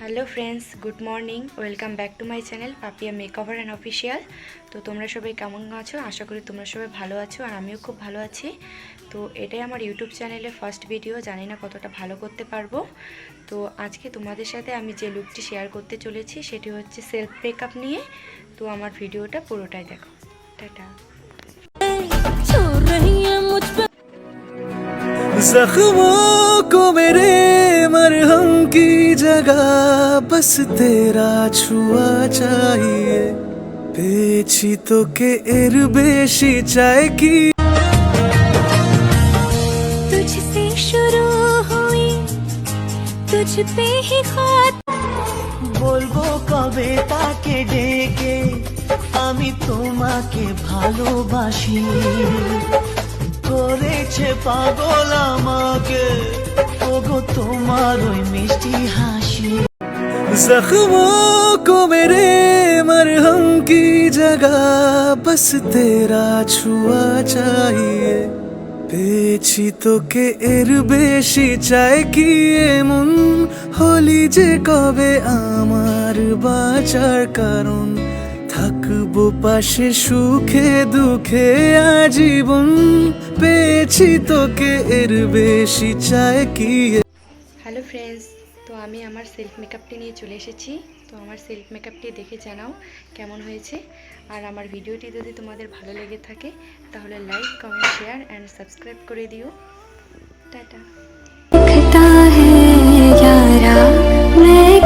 Hello friends, good morning. Welcome back to my channel Papiya makeover and official. তো তোমরা সবাই কেমন আছো? আশা করি তোমরা সবাই ভালো আছো, আর আমিও খুব ভালো আছি। তো এটাই আমার ইউটিউব চ্যানেলে ফার্স্ট ভিডিও, জানি না কতটা ভালো করতে পারবো। তো আজকে তোমাদের সাথে আমি যে লুকটি শেয়ার করতে চলেছি সেটি হচ্ছে সেলফ মেকআপ নিয়ে। তো আমার ভিডিওটা পুরোটাই দেখো। টাটা। जख्मों को मेरे मरहम की जगह बस तेरा छुआ चाहिए পেয়েছি তোকে এর বেশি চাই কি तुझसे शुरू हुई तुझ पे ही खात বলবো কবে তাকে ডেকে আমি তোমাকে ভালোবাসি করেছে পাগল আমাকে ওগো তোমার ওই মিষ্টি হাসি जख्मों को मेरे मरहम की जगह बस तेरा छुआ चाहिए পেয়েছি তোকে এর বেশি চাই কি এমন হলি যে কবে আমার বাঁচার কারণ থাকবো পাশে সুখে দুঃখে আজীবন পেয়েছি তোকে এর বেশি চাই কি। হ্যালো ফ্রেন্ডস, তো আমি আমার সেলফ মেকআপটি নিয়ে চলে এসেছি। তো আমার সেলফ মেকআপটি দেখে জানাও কেমন হয়েছে। আর আমার ভিডিওটি যদি তোমাদের ভালো লেগে থাকে তাহলে like, comment, share and subscribe করে দিও। টাটা।